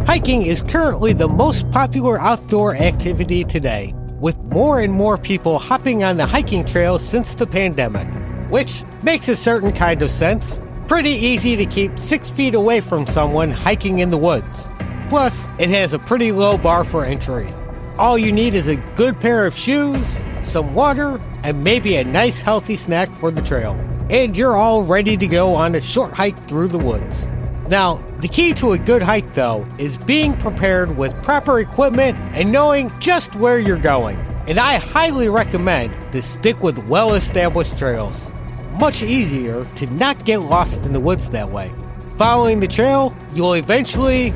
Hiking is currently the most popular outdoor activity today, with more and more people hopping on the hiking trails since the pandemic, which makes a certain kind of sense. Pretty easy to keep 6 feet away from someone hiking in the woods. Plus, it has a pretty low bar for entry. All you need is a good pair of shoes, some water, and maybe a nice healthy snack for the trail. And you're all ready to go on a short hike through the woods. Now, the key to a good hike, though, is being prepared with proper equipment and knowing just where you're going. And I highly recommend to stick with well-established trails. Much easier to not get lost in the woods that way. Following the trail, you'll eventually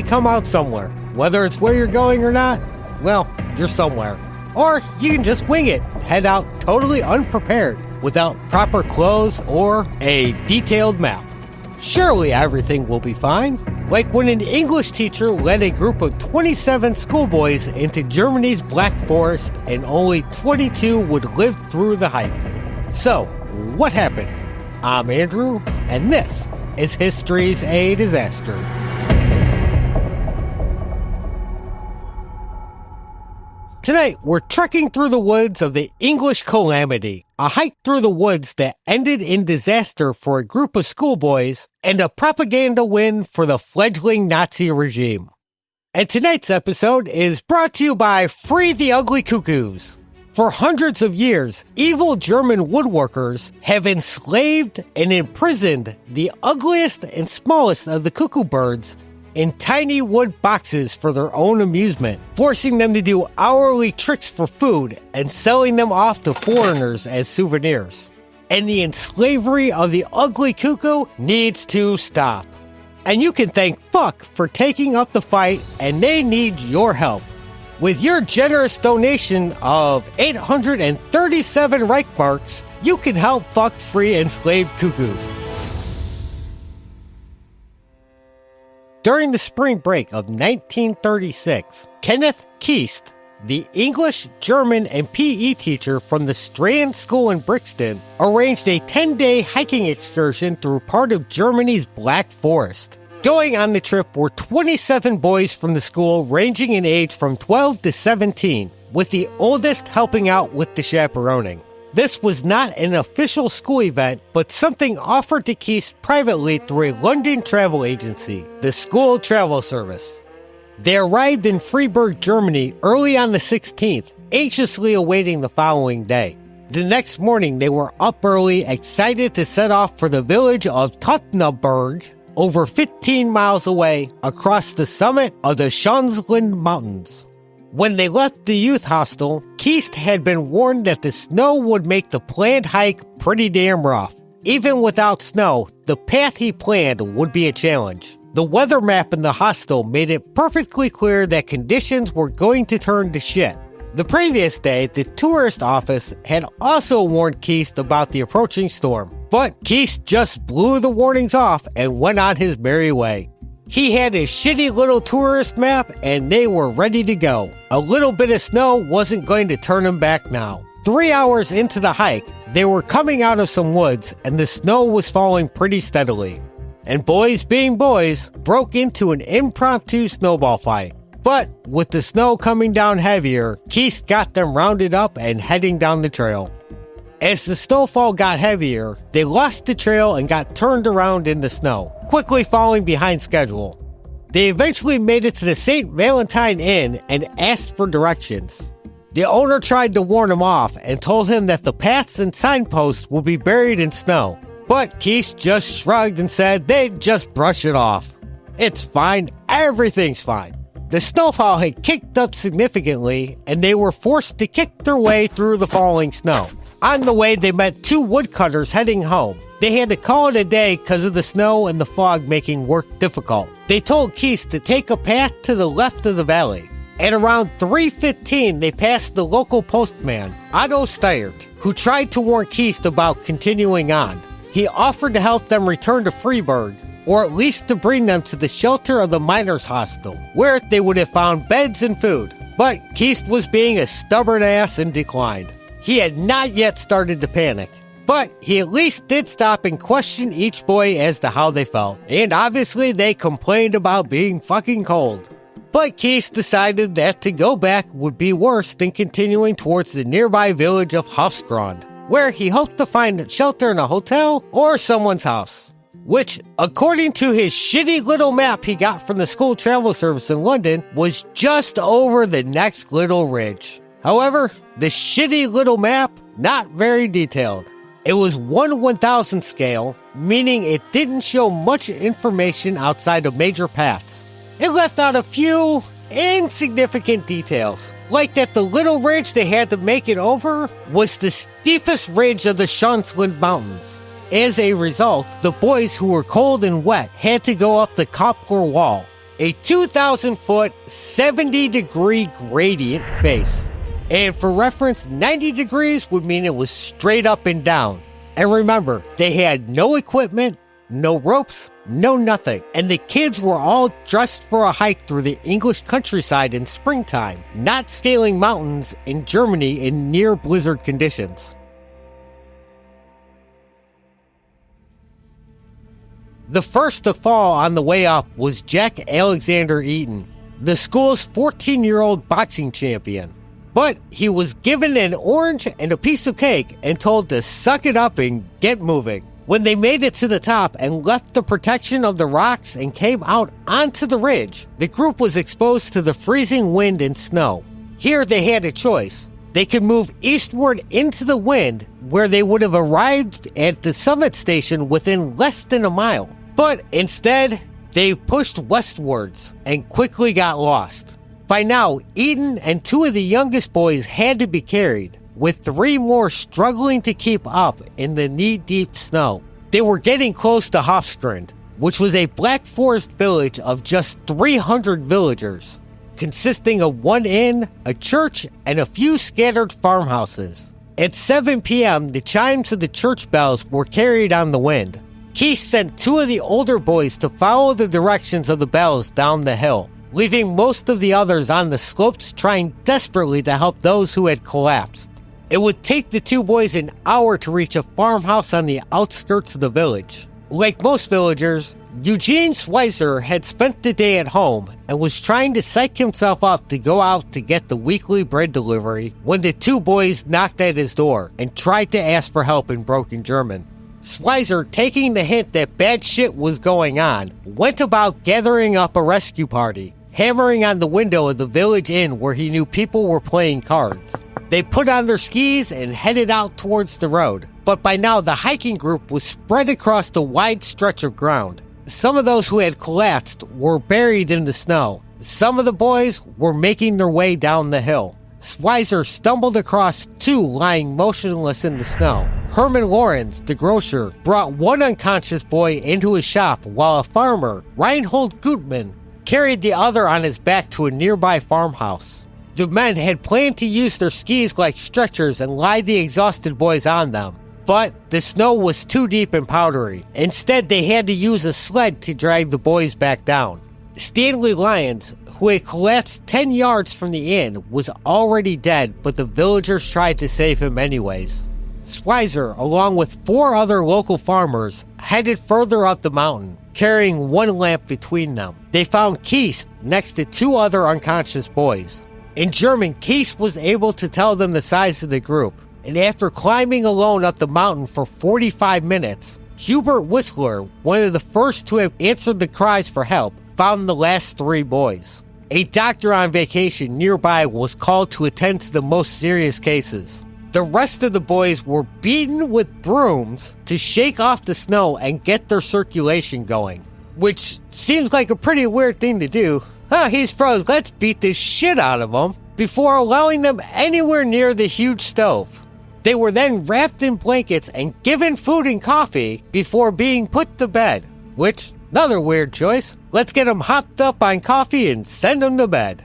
come out somewhere. Whether it's where you're going or not, well, you're somewhere. Or you can just wing it, head out totally unprepared, without proper clothes or a detailed map. Surely everything will be fine. Like when an English teacher led a group of 27 schoolboys into Germany's Black Forest and only 22 would live through the hike. So, what happened? I'm Andrew, and this is History's a Disaster. Tonight, we're trekking through the woods of the English Calamity, a hike through the woods that ended in disaster for a group of schoolboys and a propaganda win for the fledgling Nazi regime. And tonight's episode is brought to you by Free the Ugly Cuckoos. For hundreds of years, evil German woodworkers have enslaved and imprisoned the ugliest and smallest of the cuckoo birds in tiny wood boxes for their own amusement, forcing them to do hourly tricks for food and selling them off to foreigners as souvenirs. And the enslavery of the ugly cuckoo needs to stop. And you can thank Fuck for taking up the fight, and they need your help. With your generous donation of 837 Reichmarks, you can help Fuck free enslaved cuckoos. During the spring break of 1936, Kenneth Keist, the English, German, and PE teacher from the Strand School in Brixton, arranged a 10-day hiking excursion through part of Germany's Black Forest. Going on the trip were 27 boys from the school ranging in age from 12 to 17, with the oldest helping out with the chaperoning. This was not an official school event, but something offered to Keist privately through a London travel agency, the School Travel Service. They arrived in Freiburg, Germany early on the 16th, anxiously awaiting the following day. The next morning, they were up early, excited to set off for the village of Tottenberg, over 15 miles away, across the summit of the Schonsland Mountains. When they left the youth hostel, Keist had been warned that the snow would make the planned hike pretty damn rough. Even without snow, the path he planned would be a challenge. The weather map in the hostel made it perfectly clear that conditions were going to turn to shit. The previous day, the tourist office had also warned Keist about the approaching storm, but Keist just blew the warnings off and went on his merry way. He had his shitty little tourist map, and they were ready to go. A little bit of snow wasn't going to turn him back now. 3 hours into the hike, they were coming out of some woods, and the snow was falling pretty steadily. And boys being boys, broke into an impromptu snowball fight. But with the snow coming down heavier, Keist got them rounded up and heading down the trail. As the snowfall got heavier, they lost the trail and got turned around in the snow, quickly falling behind schedule. They eventually made it to the St. Valentine Inn and asked for directions. The owner tried to warn him off and told him that the paths and signposts would be buried in snow, but Keist just shrugged and said they'd just brush it off. It's fine, everything's fine. The snowfall had kicked up significantly, and they were forced to kick their way through the falling snow. On the way, they met 2 woodcutters heading home. They had to call it a day because of the snow and the fog making work difficult. They told Keist to take a path to the left of the valley. At around 3:15, they passed the local postman, Otto Steyert, who tried to warn Keist about continuing on. He offered to help them return to Freiburg, or at least to bring them to the shelter of the miners' hostel, where they would have found beds and food. But Keist was being a stubborn ass and declined. He had not yet started to panic. But he at least did stop and question each boy as to how they felt. And obviously they complained about being fucking cold. But Keist decided that to go back would be worse than continuing towards the nearby village of Hofsgrund, where he hoped to find shelter in a hotel or someone's house. Which, according to his shitty little map he got from the school travel service in London, was just over the next little ridge. However, the shitty little map, not very detailed. It was 1/1000 scale, meaning it didn't show much information outside of major paths. It left out a few insignificant details, like that the little ridge they had to make it over was the steepest ridge of the Schonsland Mountains. As a result, the boys who were cold and wet had to go up the Kopler Wall, a 2,000-foot, 70-degree gradient face. And for reference, 90 degrees would mean it was straight up and down. And remember, they had no equipment, no ropes, no nothing. And the kids were all dressed for a hike through the English countryside in springtime, not scaling mountains in Germany in near blizzard conditions. The first to fall on the way up was Jack Alexander Eaton, the school's 14-year-old boxing champion. But he was given an orange and a piece of cake and told to suck it up and get moving. When they made it to the top and left the protection of the rocks and came out onto the ridge, the group was exposed to the freezing wind and snow. Here they had a choice. They could move eastward into the wind, where they would have arrived at the summit station within less than a mile. But instead, they pushed westwards and quickly got lost. By now, Eaton and 2 of the youngest boys had to be carried, with 3 more struggling to keep up in the knee-deep snow. They were getting close to Hofsgrund, which was a Black Forest village of just 300 villagers, consisting of 1 inn, a church, and a few scattered farmhouses. At 7 p.m., the chimes of the church bells were carried on the wind. Keist sent 2 of the older boys to follow the directions of the bells down the hill, leaving most of the others on the slopes trying desperately to help those who had collapsed. It would take the 2 boys an hour to reach a farmhouse on the outskirts of the village. Like most villagers, Eugene Schweizer had spent the day at home and was trying to psych himself up to go out to get the weekly bread delivery when the 2 boys knocked at his door and tried to ask for help in broken German. Schweizer, taking the hint that bad shit was going on, went about gathering up a rescue party, hammering on the window of the village inn where he knew people were playing cards. They put on their skis and headed out towards the road, but by now the hiking group was spread across the wide stretch of ground. Some of those who had collapsed were buried in the snow. Some of the boys were making their way down the hill. Schweizer stumbled across 2 lying motionless in the snow. Herman Lorenz, the grocer, brought 1 unconscious boy into his shop while a farmer, Reinhold Gutmann, carried the other on his back to a nearby farmhouse. The men had planned to use their skis like stretchers and lie the exhausted boys on them, but the snow was too deep and powdery. Instead, they had to use a sled to drag the boys back down. Stanley Lyons, who had collapsed 10 yards from the inn, was already dead, but the villagers tried to save him anyways. Schweizer, along with 4 other local farmers, headed further up the mountain, carrying 1 lamp between them. They found Keist next to 2 other unconscious boys. In German, Keist was able to tell them the size of the group, and after climbing alone up the mountain for 45 minutes, Hubert Whistler, one of the first to have answered the cries for help, found the last 3 boys. A doctor on vacation nearby was called to attend to the most serious cases. The rest of the boys were beaten with brooms to shake off the snow and get their circulation going, which seems like a pretty weird thing to do. He's froze, let's beat the shit out of him, before allowing them anywhere near the huge stove. They were then wrapped in blankets and given food and coffee before being put to bed, which, another weird choice. Let's get them hopped up on coffee and send them to bed.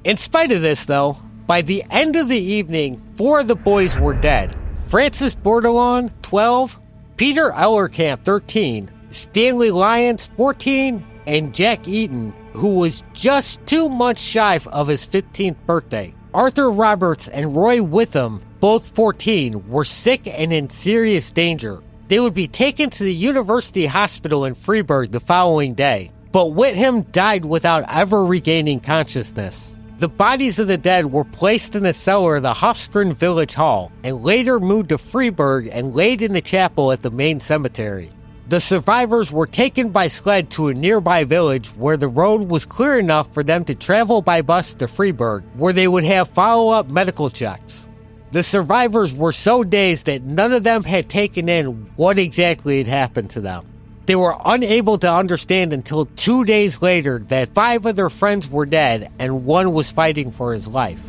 In spite of this, though, by the end of the evening, 4 of the boys were dead. Francis Bordelon, 12, Peter Ellerkamp, 13, Stanley Lyons, 14, and Jack Eaton, who was just 2 months shy of his 15th birthday. Arthur Roberts and Roy Witham both 14, were sick and in serious danger. They would be taken to the University Hospital in Freiburg the following day, but Whittam died without ever regaining consciousness. The bodies of the dead were placed in the cellar of the Hofskron Village Hall and later moved to Freiburg and laid in the chapel at the main cemetery. The survivors were taken by sled to a nearby village where the road was clear enough for them to travel by bus to Freiburg, where they would have follow-up medical checks. The survivors were so dazed that none of them had taken in what exactly had happened to them. They were unable to understand until 2 days later that 5 of their friends were dead and 1 was fighting for his life.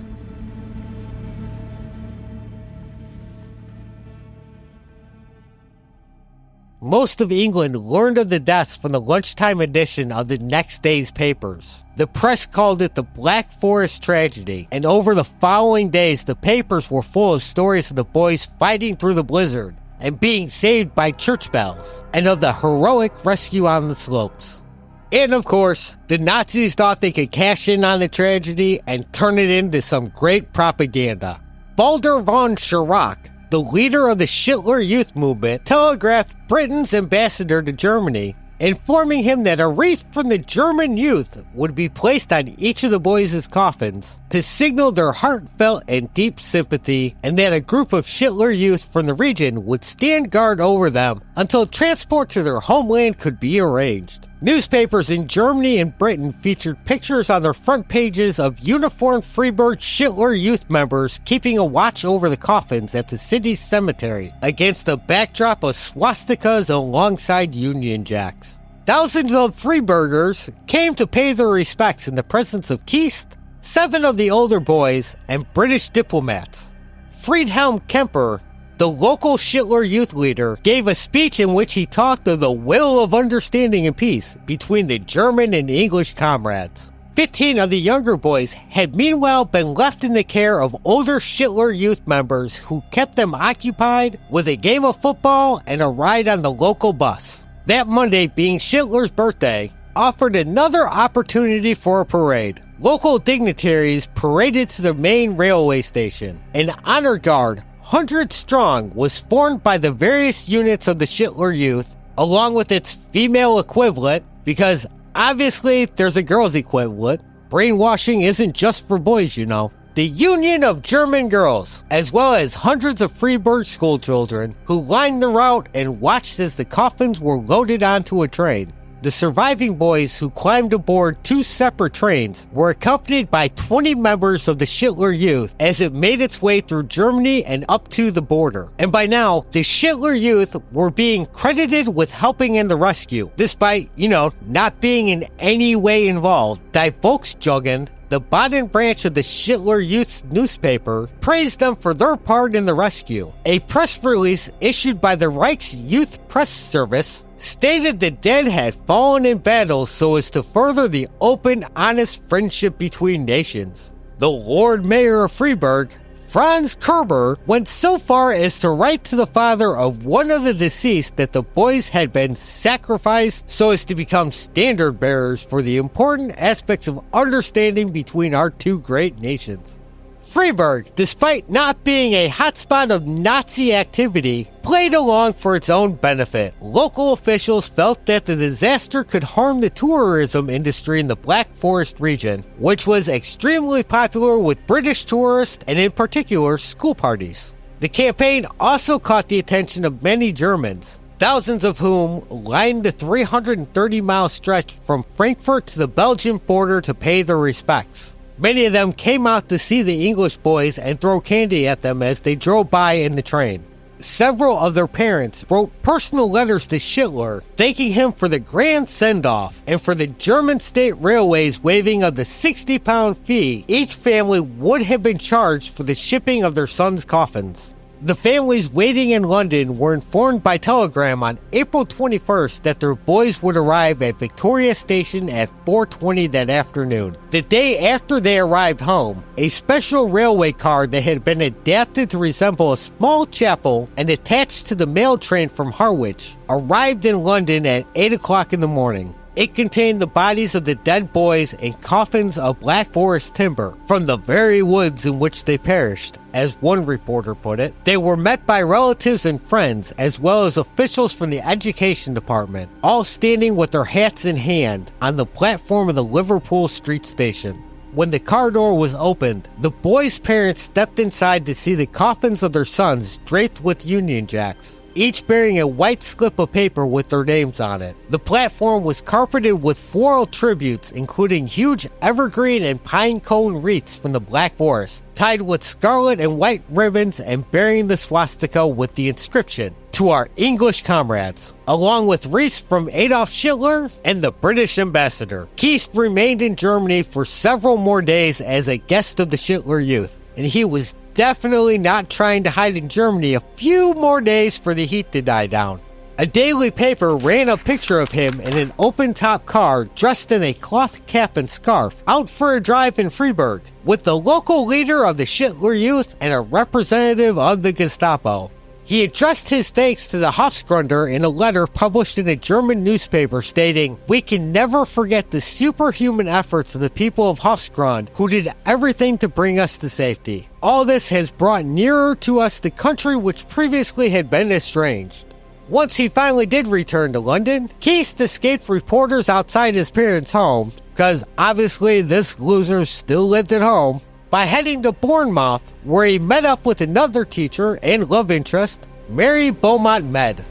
Most of England learned of the deaths from the lunchtime edition of the next day's papers. The press called it the Black Forest tragedy, and over the following days the papers were full of stories of the boys fighting through the blizzard and being saved by church bells, and of the heroic rescue on the slopes. And of course, the Nazis thought they could cash in on the tragedy and turn it into some great propaganda. Baldur von Schirach, the leader of the Hitler Youth Movement, telegraphed Britain's ambassador to Germany, informing him that a wreath from the German youth would be placed on each of the boys' coffins to signal their heartfelt and deep sympathy, and that a group of Hitler youth from the region would stand guard over them until transport to their homeland could be arranged. Newspapers in Germany and Britain featured pictures on their front pages of uniformed Freiburg Hitler Youth members keeping a watch over the coffins at the city's cemetery against a backdrop of swastikas alongside Union Jacks. Thousands of Freiburgers came to pay their respects in the presence of Keist, 7 of the older boys, and British diplomats. Friedhelm Kemper, the local Hitler youth leader, gave a speech in which he talked of the will of understanding and peace between the German and English comrades. 15 of the younger boys had meanwhile been left in the care of older Hitler youth members who kept them occupied with a game of football and a ride on the local bus. That Monday, being Hitler's birthday, offered another opportunity for a parade. Local dignitaries paraded to the main railway station. An honor guard, 100 strong, was formed by the various units of the Hitler Youth, along with its female equivalent, because obviously there's a girl's equivalent. Brainwashing isn't just for boys, you know. The Union of German Girls, as well as hundreds of Freiburg school children who lined the route and watched as the coffins were loaded onto a train. The surviving boys, who climbed aboard 2 separate trains, were accompanied by 20 members of the Hitler Youth as it made its way through Germany and up to the border. And by now, the Hitler Youth were being credited with helping in the rescue, despite, not being in any way involved. Die Volksjugend, the Baden branch of the Hitler Youth's newspaper, praised them for their part in the rescue. A press release issued by the Reich's Youth Press Service stated the dead had fallen in battle so as to further the open, honest friendship between nations. The Lord Mayor of Freiburg, Franz Kerber, went so far as to write to the father of one of the deceased that the boys had been sacrificed so as to become standard bearers for the important aspects of understanding between our 2 great nations. Freiburg, despite not being a hotspot of Nazi activity, played along for its own benefit. Local officials felt that the disaster could harm the tourism industry in the Black Forest region, which was extremely popular with British tourists and in particular school parties. The campaign also caught the attention of many Germans, thousands of whom lined the 330-mile stretch from Frankfurt to the Belgian border to pay their respects. Many of them came out to see the English boys and throw candy at them as they drove by in the train. Several of their parents wrote personal letters to Hitler, thanking him for the grand send-off and for the German State Railways waiving of the 60-pound fee each family would have been charged for the shipping of their sons' coffins. The families waiting in London were informed by telegram on April 21st that their boys would arrive at Victoria Station at 4:20 that afternoon. The day after they arrived home, a special railway car that had been adapted to resemble a small chapel and attached to the mail train from Harwich arrived in London at 8 o'clock in the morning. It contained the bodies of the dead boys in coffins of black forest timber from the very woods in which they perished. As one reporter put it, they were met by relatives and friends, as well as officials from the education department, all standing with their hats in hand on the platform of the Liverpool street station. When the car door was opened, the boys' parents stepped inside to see the coffins of their sons draped with Union Jacks, each bearing a white slip of paper with their names on it. The platform was carpeted with floral tributes, including huge evergreen and pine cone wreaths from the Black Forest, tied with scarlet and white ribbons and bearing the swastika with the inscription, "To our English comrades," along with wreaths from Adolf Hitler and the British ambassador. Keist remained in Germany for several more days as a guest of the Hitler Youth, and he was definitely not trying to hide in Germany a few more days for the heat to die down. A daily paper ran a picture of him in an open-top car dressed in a cloth cap and scarf out for a drive in Freiburg with the local leader of the Hitler Youth and a representative of the Gestapo. He addressed his thanks to the Hofsgrundner in a letter published in a German newspaper stating, "We can never forget the superhuman efforts of the people of Hofsgrund who did everything to bring us to safety. All this has brought nearer to us the country which previously had been estranged." Once he finally did return to London, Keist escaped reporters outside his parents' home, because obviously this loser still lived at home, by heading to Bournemouth, where he met up with another teacher and love interest, Mary Beaumont Med.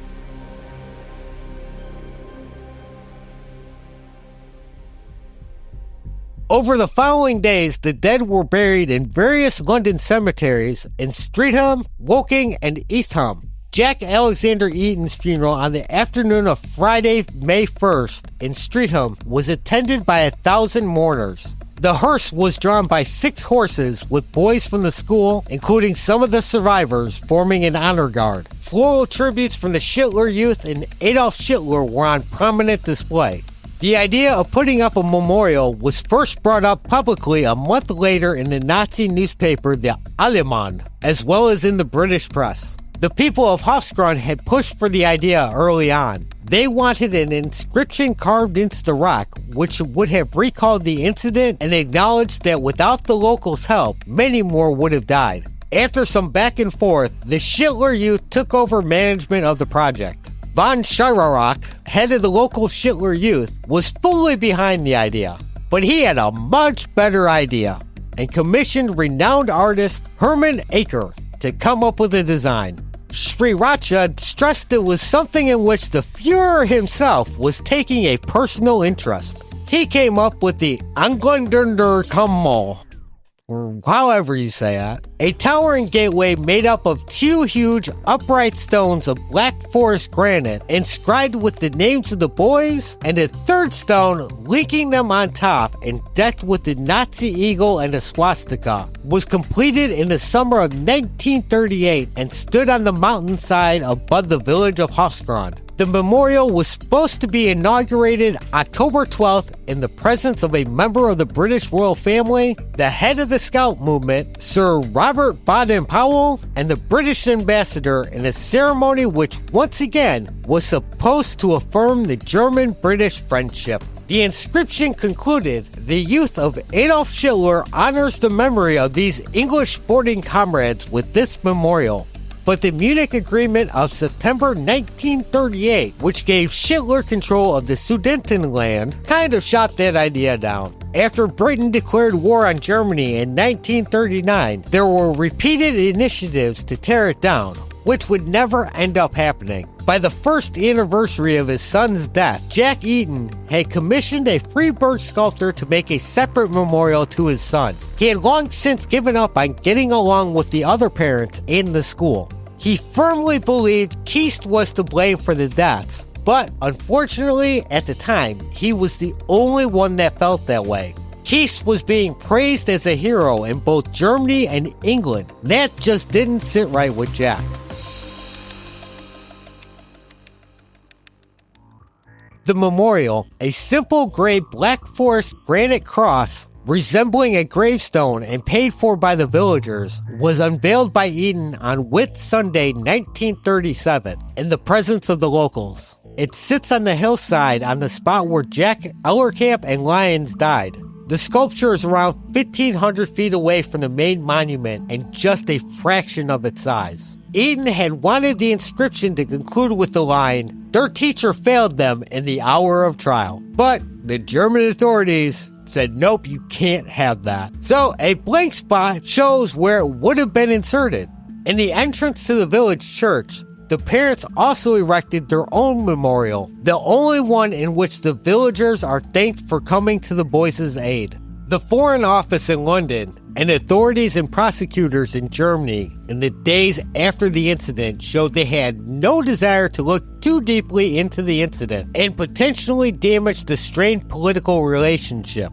Over the following days, the dead were buried in various London cemeteries in Streatham, Woking, and Eastham. Jack Alexander Eaton's funeral on the afternoon of Friday, May 1st, in Streatham was attended by 1,000 mourners. The hearse was drawn by 6 horses with boys from the school, including some of the survivors, forming an honor guard. Floral tributes from the Hitler Youth and Adolf Hitler were on prominent display. The idea of putting up a memorial was first brought up publicly a month later in the Nazi newspaper The Allgemein, as well as in the British press. The people of Hofsgrund had pushed for the idea early on. They wanted an inscription carved into the rock, which would have recalled the incident and acknowledged that without the locals' help, many more would have died. After some back and forth, the Hitler Youth took over management of the project. Von Schirach, head of the local Hitler Youth, was fully behind the idea. But he had a much better idea, and commissioned renowned artist Hermann Acker to come up with a design. Sriracha stressed it was something in which the Führer himself was taking a personal interest. He came up with the Engländer Kammal, or however you say that, a towering gateway made up of 2 huge upright stones of black forest granite inscribed with the names of the boys, and a 3rd stone linking them on top and decked with the Nazi eagle and a swastika, was completed in the summer of 1938 and stood on the mountainside above the village of Hofsgrund. The memorial was supposed to be inaugurated October 12th in the presence of a member of the British royal family, the head of the Scout movement, Sir Robert Baden-Powell, and the British ambassador in a ceremony which once again was supposed to affirm the German-British friendship. The inscription concluded, "The youth of Adolf Hitler honors the memory of these English sporting comrades with this memorial." But the Munich Agreement of September 1938, which gave Hitler control of the Sudetenland, kind of shot that idea down. After Britain declared war on Germany in 1939, there were repeated initiatives to tear it down, which would never end up happening. By the 1st anniversary of his son's death, Jack Eaton had commissioned a Freiburg sculptor to make a separate memorial to his son. He had long since given up on getting along with the other parents in the school. He firmly believed Keist was to blame for the deaths, but unfortunately, at the time, he was the only one that felt that way. Keist was being praised as a hero in both Germany and England. That just didn't sit right with Jack. The memorial, a simple gray Black Forest granite cross resembling a gravestone and paid for by the villagers, was unveiled by Eaton on Whit Sunday 1937 in the presence of the locals. It sits on the hillside on the spot where Jack Ellerkamp and Lyons died. The sculpture is around 1,500 feet away from the main monument and just a fraction of its size. Eaton had wanted the inscription to conclude with the line, "Their teacher failed them in the hour of trial." But the German authorities said, nope, you can't have that. So a blank spot shows where it would have been inserted. In the entrance to the village church, the parents also erected their own memorial, the only one in which the villagers are thanked for coming to the boys' aid. The Foreign Office in London and authorities and prosecutors in Germany in the days after the incident showed they had no desire to look too deeply into the incident and potentially damage the strained political relationship.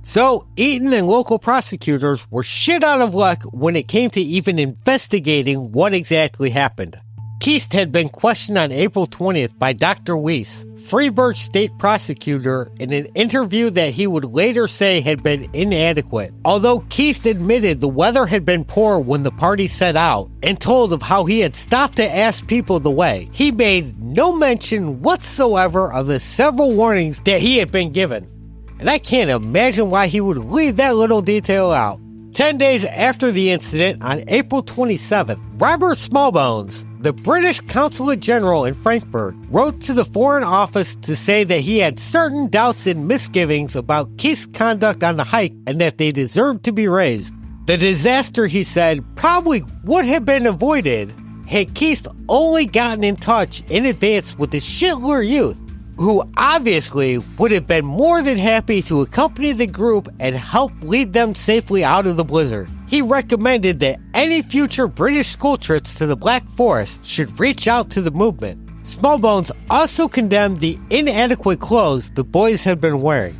So, Eaton and local prosecutors were shit out of luck when it came to even investigating what exactly happened. Keist had been questioned on April 20th by Dr. Weiss, Freiburg state prosecutor, in an interview that he would later say had been inadequate. Although Keist admitted the weather had been poor when the party set out and told of how he had stopped to ask people the way, he made no mention whatsoever of the several warnings that he had been given. And I can't imagine why he would leave that little detail out. 10 days after the incident, on April 27th, Robert Smallbones, the British Consulate General in Frankfurt, wrote to the Foreign Office to say that he had certain doubts and misgivings about Keist's conduct on the hike and that they deserved to be raised. The disaster, he said, probably would have been avoided had Keist only gotten in touch in advance with the Schindler youth, who obviously would have been more than happy to accompany the group and help lead them safely out of the blizzard. He recommended that any future British school trips to the Black Forest should reach out to the movement. Smallbones also condemned the inadequate clothes the boys had been wearing.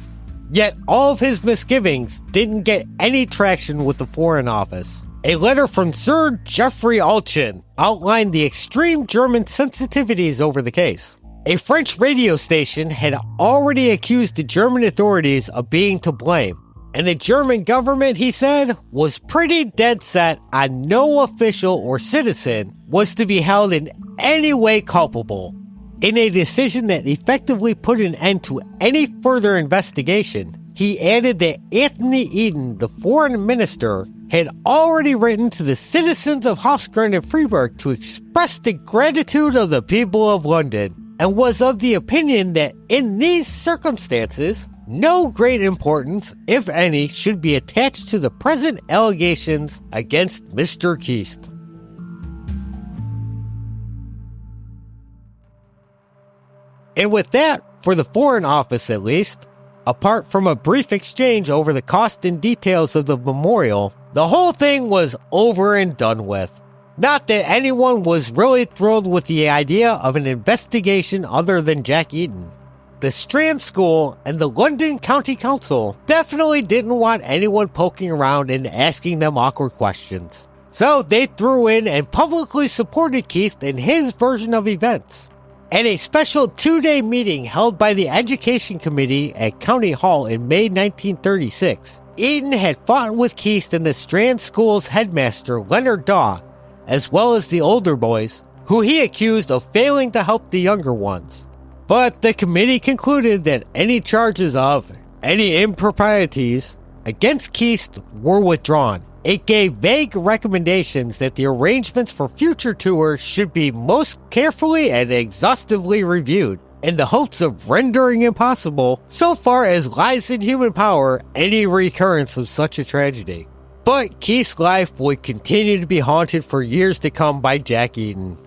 Yet all of his misgivings didn't get any traction with the Foreign Office. A letter from Sir Geoffrey Alchin outlined the extreme German sensitivities over the case. A French radio station had already accused the German authorities of being to blame, and the German government, he said, was pretty dead set on no official or citizen was to be held in any way culpable. In a decision that effectively put an end to any further investigation, he added that Anthony Eden, the foreign minister, had already written to the citizens of Hofsgrund and Freiburg to express the gratitude of the people of London, and was of the opinion that in these circumstances, no great importance, if any, should be attached to the present allegations against Mr. Keist. And with that, for the Foreign Office at least, apart from a brief exchange over the cost and details of the memorial, the whole thing was over and done with. Not that anyone was really thrilled with the idea of an investigation other than Jack Eaton. The Strand School and the London County Council definitely didn't want anyone poking around and asking them awkward questions. So they threw in and publicly supported Keist in his version of events. At a special 2-day meeting held by the Education Committee at County Hall in May 1936, Eaton had fought with Keist and the Strand School's headmaster, Leonard Daw, as well as the older boys, who he accused of failing to help the younger ones. But the committee concluded that any charges of any improprieties against Keist were withdrawn. It gave vague recommendations that the arrangements for future tours should be most carefully and exhaustively reviewed, in the hopes of rendering impossible, so far as lies in human power, any recurrence of such a tragedy. But Keist's life would continue to be haunted for years to come by Jack Eaton.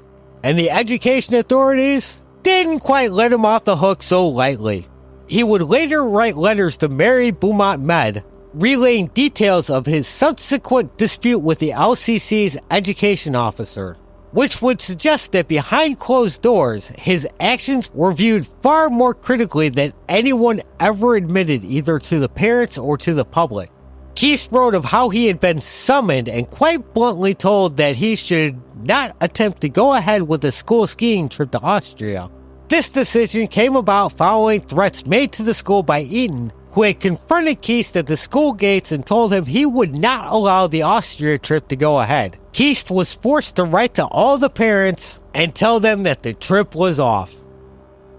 And the education authorities didn't quite let him off the hook so lightly. He would later write letters to Mary Beaumont Med, relaying details of his subsequent dispute with the LCC's education officer, which would suggest that behind closed doors, his actions were viewed far more critically than anyone ever admitted either to the parents or to the public. Keist wrote of how he had been summoned and quite bluntly told that he should not attempt to go ahead with a school skiing trip to Austria. This decision came about following threats made to the school by Eaton, who had confronted Keist at the school gates and told him he would not allow the Austria trip to go ahead. Keist was forced to write to all the parents and tell them that the trip was off.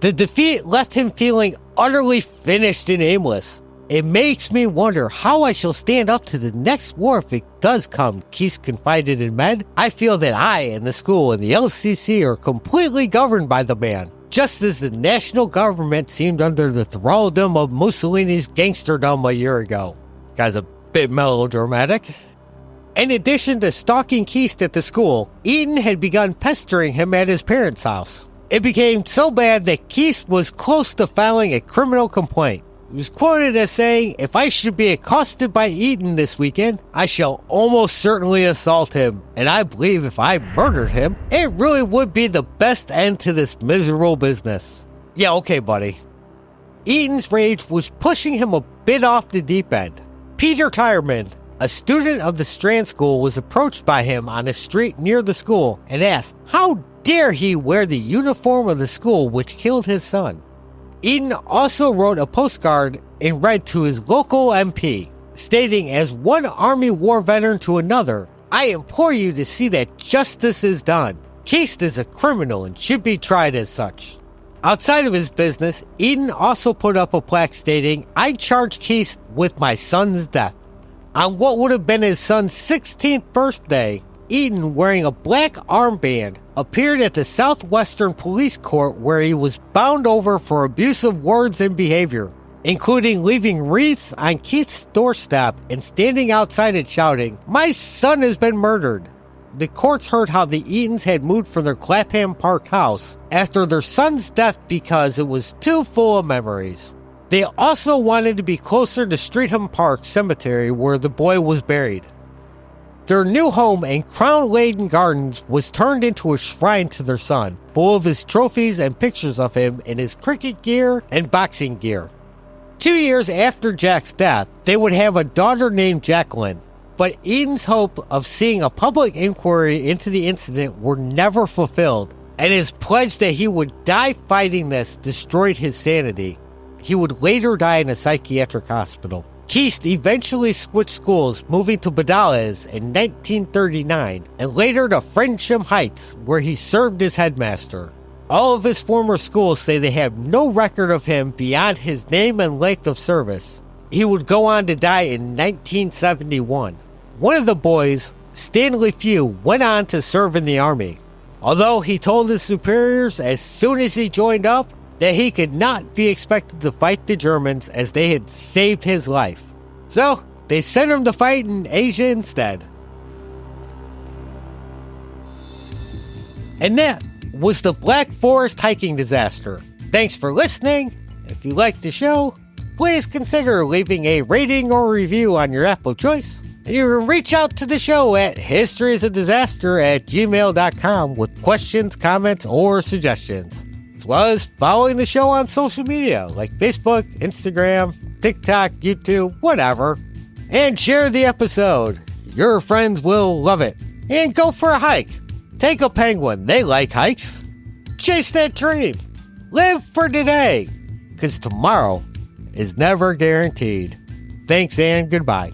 The defeat left him feeling utterly finished and aimless. It makes me wonder how I shall stand up to the next war if it does come, Keist confided in Med. I feel that I and the school and the LCC are completely governed by the man, just as the national government seemed under the thraldom of Mussolini's gangsterdom a year ago. This guy's a bit melodramatic. In addition to stalking Keist at the school, Eaton had begun pestering him at his parents' house. It became so bad that Keist was close to filing a criminal complaint. He was quoted as saying, "If I should be accosted by Eaton this weekend, I shall almost certainly assault him, and I believe if I murdered him, it really would be the best end to this miserable business." Yeah, okay, buddy. Eaton's rage was pushing him a bit off the deep end. Peter Tyerman, a student of the Strand School, was approached by him on a street near the school and asked, how dare he wear the uniform of the school which killed his son? Eaton also wrote a postcard and read to his local MP, stating, as one Army war veteran to another, I implore you to see that justice is done. Keist is a criminal and should be tried as such. Outside of his business, Eaton also put up a plaque stating, I charge Keist with my son's death. On what would have been his son's 16th birthday, Eaton, wearing a black armband, appeared at the Southwestern Police Court where he was bound over for abusive words and behavior, including leaving wreaths on Keith's doorstep and standing outside it shouting, my son has been murdered. The courts heard how the Eatons had moved from their Clapham Park house after their son's death because it was too full of memories. They also wanted to be closer to Streatham Park Cemetery where the boy was buried. Their new home in crown-laden gardens was turned into a shrine to their son, full of his trophies and pictures of him in his cricket gear and boxing gear. 2 years after Jack's death, they would have a daughter named Jacqueline, but Eaton's hope of seeing a public inquiry into the incident were never fulfilled, and his pledge that he would die fighting this destroyed his sanity. He would later die in a psychiatric hospital. Keist eventually switched schools, moving to Badales in 1939, and later to Frensham Heights, where he served as headmaster. All of his former schools say they have no record of him beyond his name and length of service. He would go on to die in 1971. One of the boys, Stanley Few, went on to serve in the Army, although he told his superiors as soon as he joined up that he could not be expected to fight the Germans as they had saved his life. So, they sent him to fight in Asia instead. And that was the Black Forest hiking disaster. Thanks for listening. If you liked the show, please consider leaving a rating or review on your app of choice. And you can reach out to the show at historyisadisaster@gmail.com with questions, comments, or suggestions, as well as following the show on social media like Facebook, Instagram, TikTok, YouTube, whatever. And share the episode. Your friends will love it. And go for a hike. Take a penguin. They like hikes. Chase that dream. Live for today, because tomorrow is never guaranteed. Thanks and goodbye.